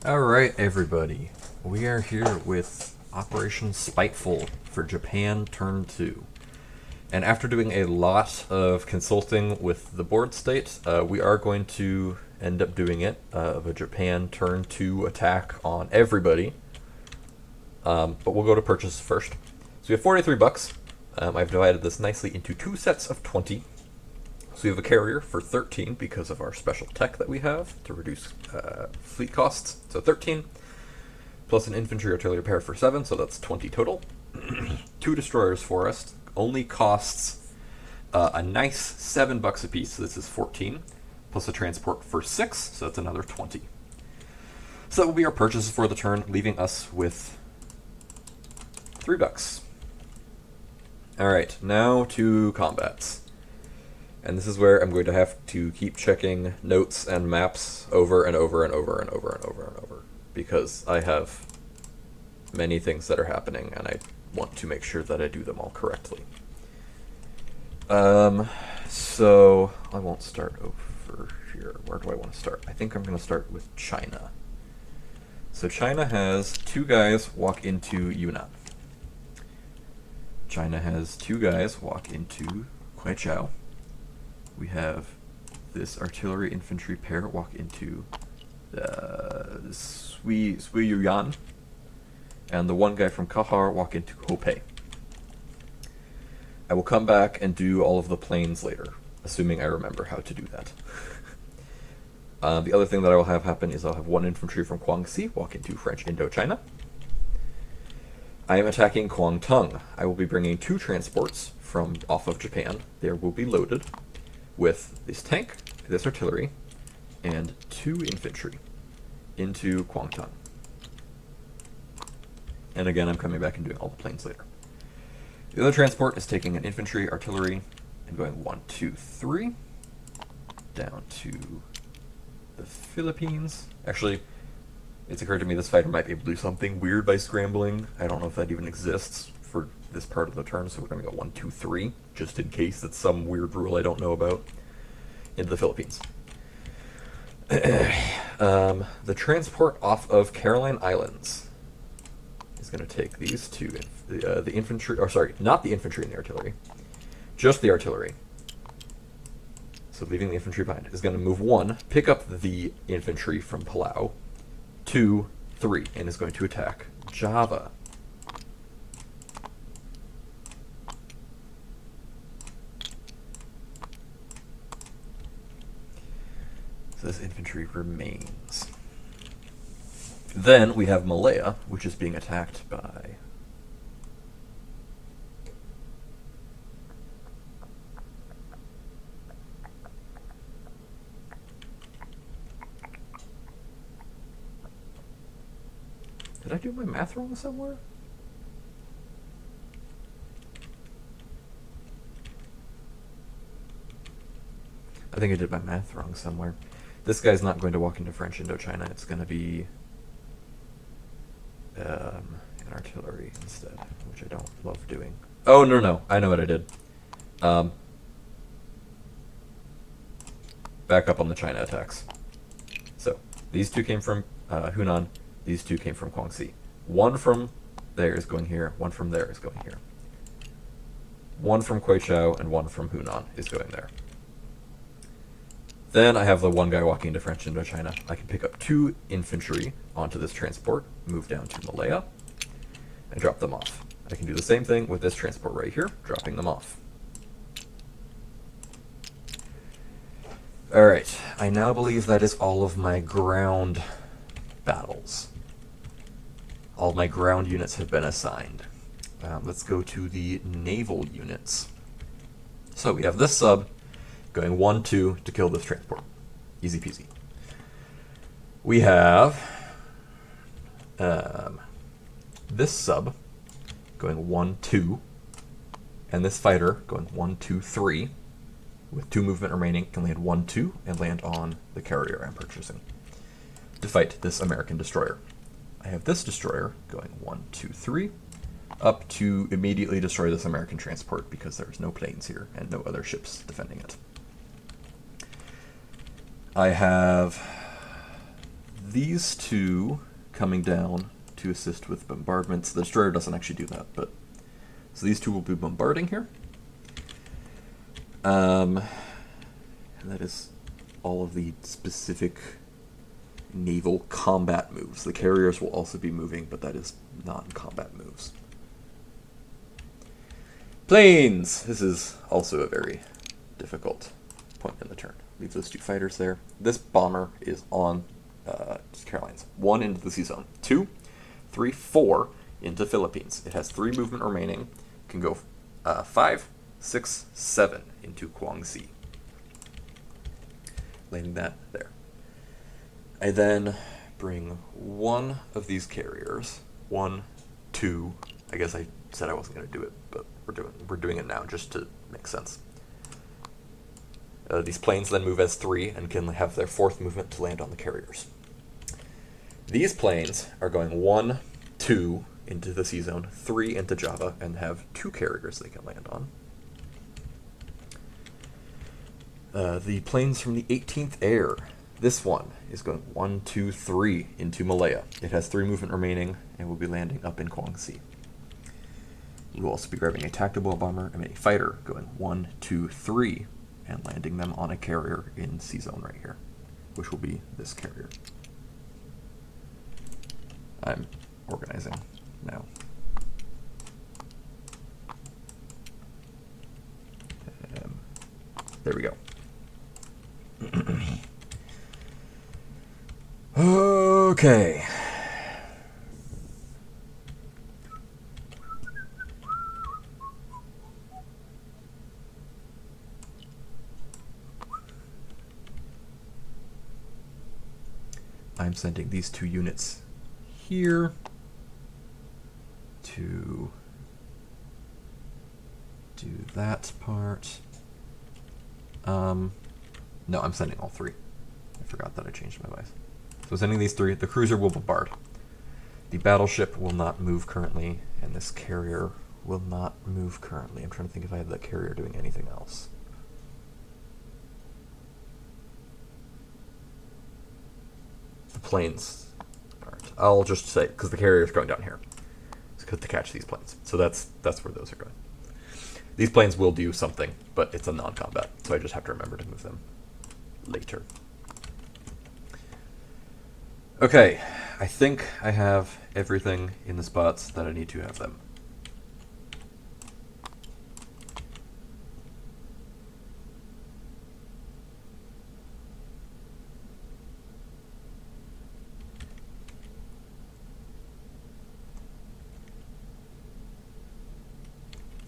Alright, everybody. We are here with Operation Spiteful for Japan Turn 2. And after doing a lot of consulting with the board state, we are going to end up doing it of a Japan Turn 2 attack on everybody. But we'll go to purchase first. So we have 43 bucks. I've divided this nicely into two sets of 20. So we have a carrier for 13 because of our special tech that we have to reduce fleet costs. So 13, plus an infantry artillery pair for 7, so that's 20 total. Two destroyers for us only costs a nice 7 bucks a piece, so this is 14, plus a transport for 6, so that's another 20. So that will be our purchases for the turn, leaving us with 3 bucks. Alright, now to combats. And this is where I'm going to have to keep checking notes and maps over and over and over and over and over and over, because I have many things that are happening and I want to make sure that I do them all correctly. So I won't start over here. Where do I want to start? I think I'm going to start with China. So China has 2 guys walk into Yunnan. China has 2 guys walk into Kuaichao. We have this artillery infantry pair walk into Sui Yuan, and the one guy from Kahar walk into Hopei. I will come back and do all of the planes later, assuming I remember how to do that. The other thing that I will have happen is I'll have 1 infantry from Guangxi walk into French Indochina. I am attacking Guangtung. I will be bringing 2 transports from off of Japan. They will be loaded with this tank, this artillery, and 2 infantry into Guangtung. And again, I'm coming back and doing all the planes later. The other transport is taking an infantry, artillery, and going 1, 2, 3 down to the Philippines. Actually, it's occurred to me this fighter might be able to do something weird by scrambling. I don't know if that even exists for this part of the turn, so we're going to go 1, 2, 3, just in case it's some weird rule I don't know about, into the Philippines. The transport off of Caroline Islands is going to take these 2, the infantry, or sorry, not the infantry and the artillery, just the artillery. So leaving the infantry behind, is going to move 1, pick up the infantry from Palau, 2, 3, and is going to attack Java. So this infantry remains. Then we have Malaya, which is being attacked by Did I do my math wrong somewhere? I think I did my math wrong somewhere. This guy's not going to walk into French Indochina. It's going to be an artillery instead, which I don't love doing. Oh, no. I know what I did. Back up on the China attacks. So, these 2 came from Hunan. These 2 came from Guangxi. 1 from there is going here. 1 from there is going here. 1 from Kuaichao and 1 from Hunan is going there. Then I have the 1 guy walking into French Indochina. I can pick up 2 infantry onto this transport, move down to Malaya, and drop them off. I can do the same thing with this transport right here, dropping them off. Alright, I now believe that is all of my ground battles. All my ground units have been assigned. Let's go to the naval units. So we have this sub going 1, 2 to kill this transport. Easy peasy. We have this sub going 1, 2, and this fighter going 1, 2, 3, with 2 movement remaining, can land 1, 2, and land on the carrier I'm purchasing to fight this American destroyer. I have this destroyer going 1, 2, 3, up to immediately destroy this American transport because there's no planes here and no other ships defending it. I have these two coming down to assist with bombardments. The destroyer doesn't actually do that, but so these two will be bombarding here. And that is all of the specific naval combat moves. The carriers will also be moving, but that is non-combat moves. Planes! This is also a very difficult point in the turn. Leave those two fighters there. This bomber is on Carolines. 1 into the sea zone. 2, 3, 4 into Philippines. It has 3 movement remaining. Can go 5, 6, 7 into Guangxi. Landing that there. I then bring one of these carriers. 1, 2. I guess I said I wasn't going to do it, but we're doing it now just to make sense. These planes then move as 3 and can have their 4th movement to land on the carriers. These planes are going 1, 2 into the sea zone, 3 into Java, and have 2 carriers they can land on. The planes from the 18th Air. This one is going 1, 2, 3 into Malaya. It has 3 movement remaining and will be landing up in Guangxi. We will also be grabbing a tactical bomber and a fighter going 1, 2, 3 and landing them on a carrier in sea zone right here, which will be this carrier. I'm organizing now. There we go. Okay. I'm sending these 2 units here to do that part. No, I'm sending all 3. I forgot that I changed my advice. So sending these 3. The cruiser will bombard. The battleship will not move currently, and this carrier will not move currently. I'm trying to think if I have that carrier doing anything else. The planes aren't. I'll just say, because the carrier is going down here to catch these planes. So that's where those are going. These planes will do something, but it's a non-combat, so I just have to remember to move them later. Okay, I think I have everything in the spots that I need to have them.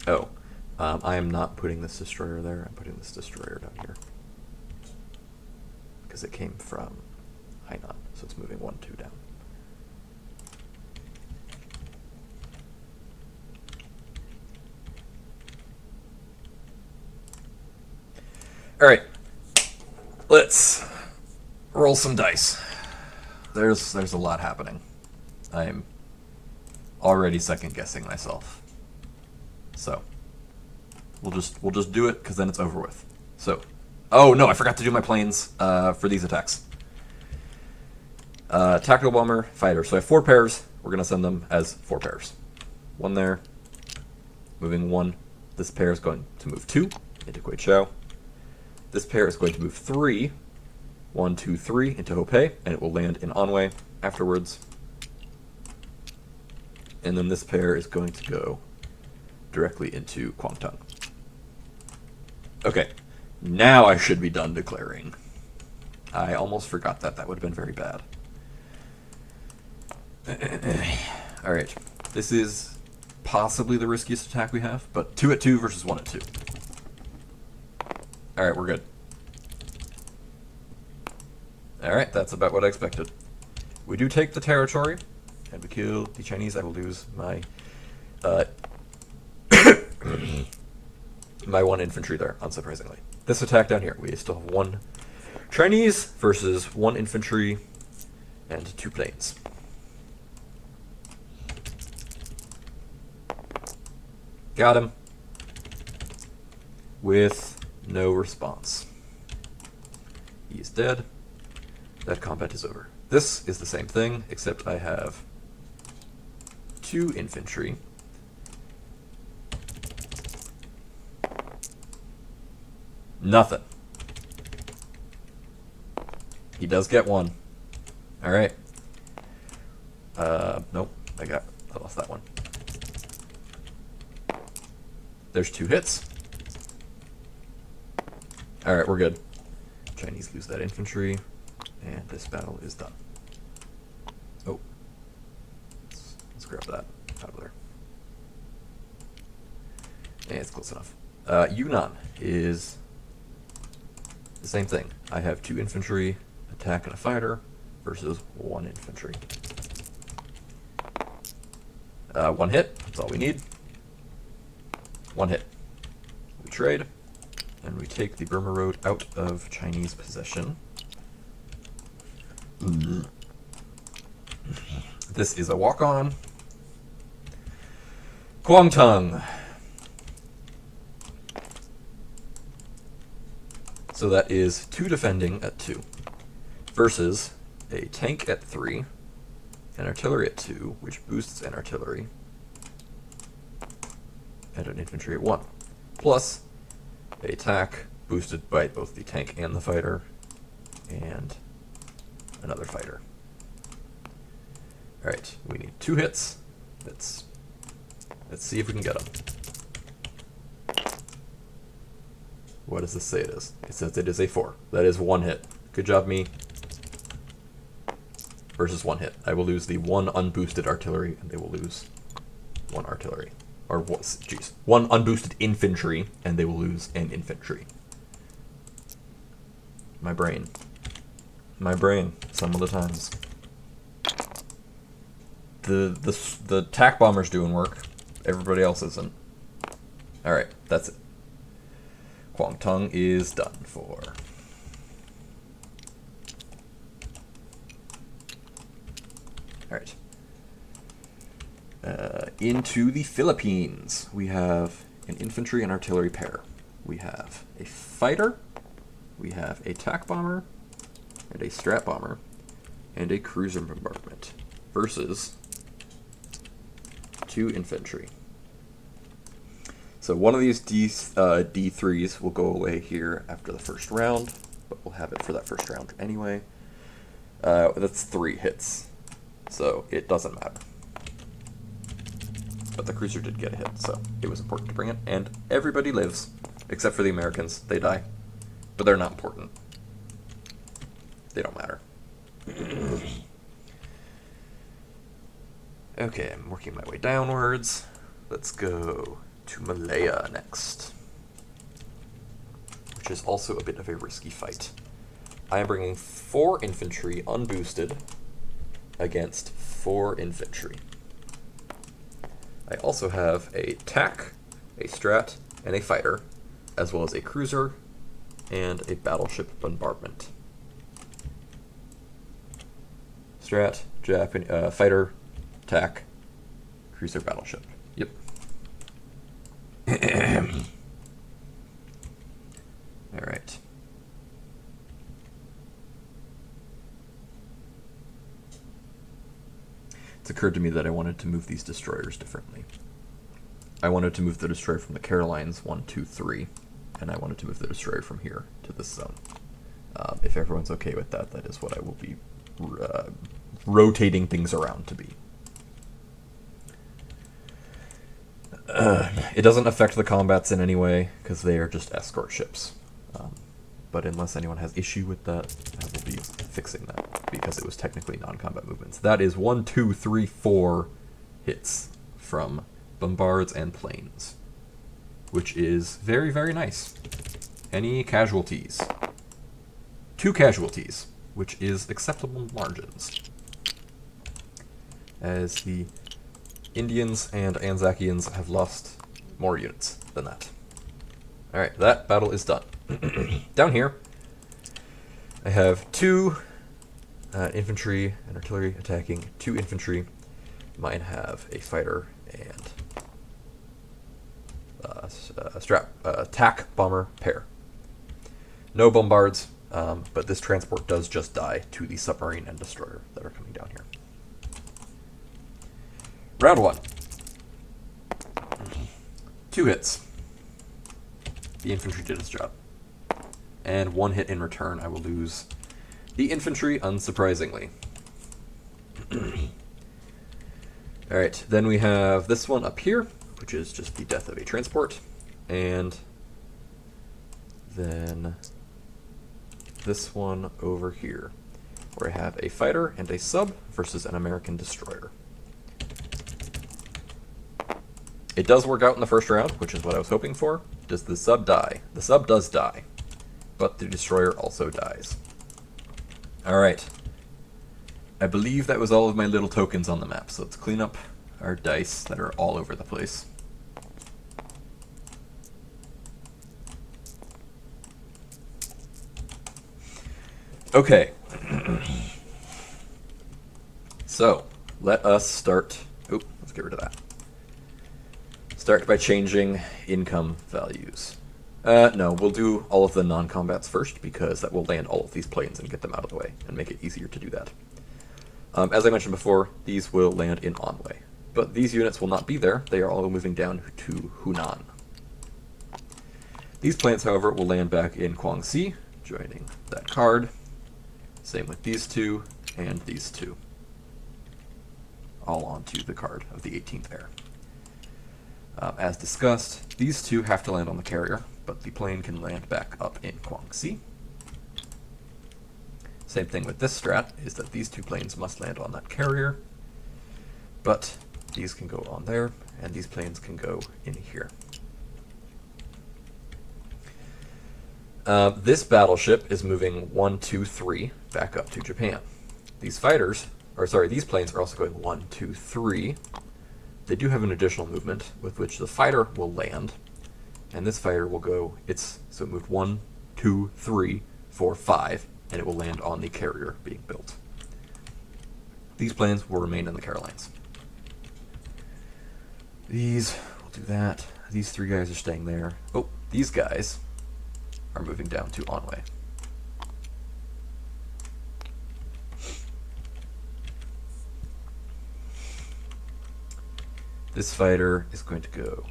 Oh, I am not putting this destroyer there. I'm putting this destroyer down here because it came from Hainan, so it's moving 1, 2 down. All right, let's roll some dice. There's a lot happening. I'm already second guessing myself. So we'll just do it because then it's over with. So, oh no, I forgot to do my planes for these attacks. Tactical bomber, fighter. So I have 4 pairs. We're gonna send them as 4 pairs. 1 there, moving 1. This pair is going to move 2 into Guichao. This pair is going to move 3, 1, 2, 3 into Hopei, and it will land in Anhui afterwards. And then this pair is going to go directly into Kwangtung. Okay, now I should be done declaring. I almost forgot that. That would have been very bad. Alright, this is possibly the riskiest attack we have, but 2 at 2 versus 1 at 2. Alright, we're good. Alright, that's about what I expected. We do take the territory, and we kill the Chinese. I will lose my my 1 infantry there, unsurprisingly. This attack down here, we still have 1 Chinese versus 1 infantry and 2 planes. Got him. With no response. He is dead. That combat is over. This is the same thing, except I have 2 infantry. Nothing. He does get 1. All right. Nope. I lost that one. There's 2 hits. All right, we're good. Chinese lose that infantry, and this battle is done. Oh. Let's grab that out of there. And it's close enough. Yunnan is the same thing. I have 2 infantry, attack, and a fighter versus 1 infantry. 1 hit, that's all we need. 1 hit. We trade, and we take the Burma Road out of Chinese possession. This is a walk-on. Guangtung. So that is 2 defending at 2 versus a tank at 3, an artillery at 2, which boosts an artillery, and an infantry at 1, plus a attack boosted by both the tank and the fighter, and another fighter. Alright, we need 2 hits. Let's see if we can get them. What does this say it is? It says it is a 4. That is 1 hit. Good job, me. Versus 1 hit. I will lose the 1 unboosted artillery, and they will lose 1 artillery. Or, jeez. 1 unboosted infantry, and they will lose an infantry. My brain. My brain, some of the times. The tack bomber's doing work. Everybody else isn't. Alright, that's it. Guangtung is done for. Alright. Into the Philippines. We have an infantry and artillery pair. We have a fighter. We have a tack bomber. And a strat bomber. And a cruiser bombardment. Versus 2 infantry. So one of these D3s will go away here after the first round, but we'll have it for that first round anyway. That's 3 hits, so it doesn't matter. But the cruiser did get a hit, so it was important to bring it. And everybody lives, except for the Americans. They die, but they're not important. They don't matter. Okay, I'm working my way downwards. Let's go to Malaya next, which is also a bit of a risky fight. I am bringing 4 infantry unboosted against 4 infantry. I also have a tack, a strat, and a fighter, as well as a cruiser and a battleship bombardment. Strat, fighter, tack, cruiser, battleship. Yep. Alright. It's occurred to me that I wanted to move these destroyers differently. I wanted to move the destroyer from the Carolines 1, 2, 3, and I wanted to move the destroyer from here to this zone. If everyone's okay with that, that is what I will be rotating things around to be. It doesn't affect the combats in any way, because they are just escort ships. But unless anyone has issue with that, I will be fixing that, because it was technically non-combat movements. That is 1, 2, 3, 4 hits from bombards and planes, which is very, very nice. Any casualties? 2 casualties, which is acceptable margins, as the Indians and Anzakians have lost more units than that. Alright, that battle is done. Down here, I have 2 infantry and artillery attacking 2 infantry. Mine have a fighter and a tack bomber pair. No bombards, but this transport does just die to the submarine and destroyer that are coming down here. Round 1. 2 hits. The infantry did its job. And 1 hit in return, I will lose the infantry, unsurprisingly. Alright, then we have this one up here, which is just the death of a transport. And then this one over here, where I have a fighter and a sub versus an American destroyer. It does work out in the first round, which is what I was hoping for. Does the sub die? The sub does die, but the destroyer also dies. Alright. I believe that was all of my little tokens on the map, so let's clean up our dice that are all over the place. Okay. So, let us start... Oop, let's get rid of that. Start by changing income values. No, we'll do all of the non-combats first, because that will land all of these planes and get them out of the way, and make it easier to do that. As I mentioned before, these will land in Anhui. But these units will not be there, they are all moving down to Hunan. These planes, however, will land back in Guangxi, joining that card. Same with these two, and these two. All onto the card of the 18th heir. As discussed, these two have to land on the carrier, but the plane can land back up in Guangxi. Same thing with this strat, is that these two planes must land on that carrier, but these can go on there, and these planes can go in here. This battleship is moving 1, 2, 3 back up to Japan. These fighters, or sorry, these planes are also going 1, 2, 3. They do have an additional movement with which the fighter will land, and this fighter will go, so it moved 1, 2, 3, 4, 5, and it will land on the carrier being built. These planes will remain in the Carolines. These will do that. These 3 guys are staying there. Oh, these guys are moving down to Anhui. This fighter is going to go...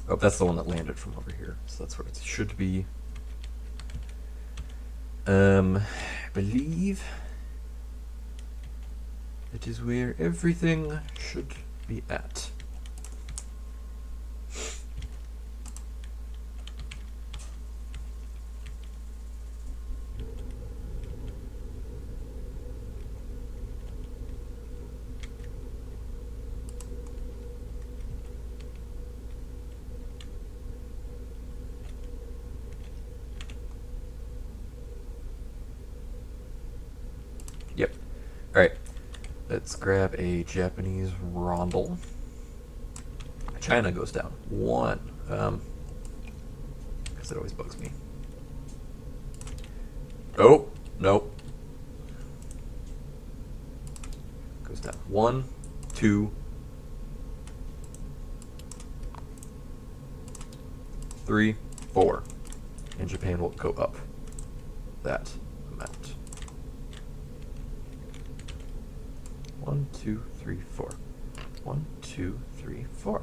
Oh, that's the one that landed from over here, so that's where it should be. I believe it is where everything should be at. Yep. Alright. Let's grab a Japanese rondel. China goes down 1. Because it always bugs me. Oh, nope. Goes down 1, 2, 3, 4. And Japan will go up that amount. 1, 2, 3, 4. 1, 2, 3, 4.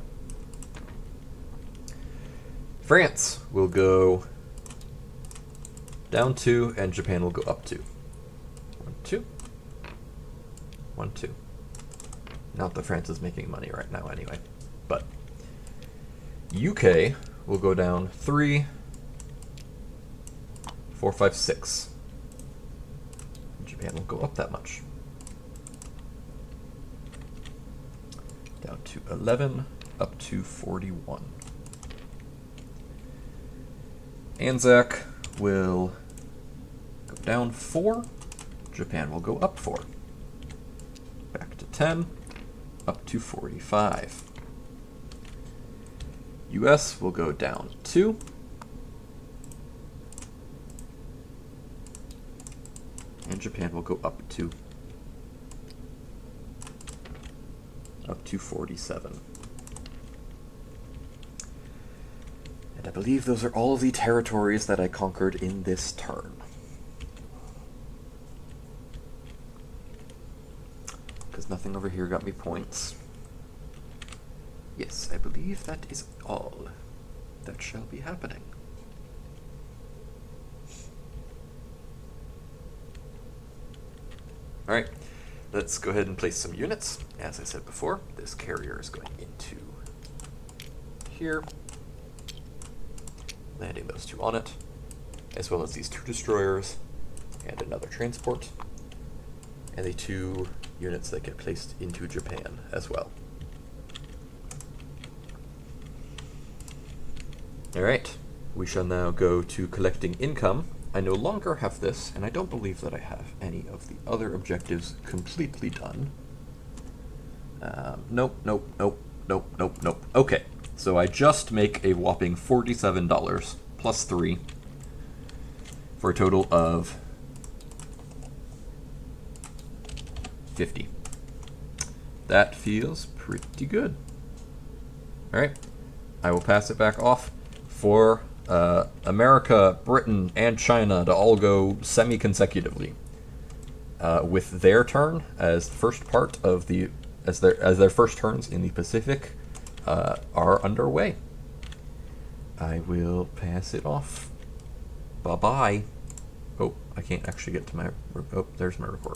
France will go down 2, and Japan will go up 2. 1, 2. 1, 2. Not that France is making money right now anyway. But UK will go down 3, 4, 5, 6. Japan will go up that much. Down to 11, up to 41. Anzac will go down 4. Japan will go up 4. Back to 10, up to 45. US will go down 2. And Japan will go up 2. Up to 47. And I believe those are all the territories that I conquered in this turn. because nothing over here got me points. Yes, I believe that is all that shall be happening. Alright, let's go ahead and place some units. As I said before, this carrier is going into here, landing those two on it, as well as these two destroyers and another transport, and the two units that get placed into Japan as well. Alright, we shall now go to collecting income. I no longer have this, and I don't believe that I have any of the other objectives completely done. Nope. Okay, so I just make a whopping $47 plus 3 for a total of 50. That feels pretty good. Alright, I will pass it back off for America, Britain, and China to all go semi-consecutively, with their turn as the first part of the as their first turns in the Pacific are underway. I will pass it off. Bye bye. Oh, I can't actually get to my. Oh, there's my record.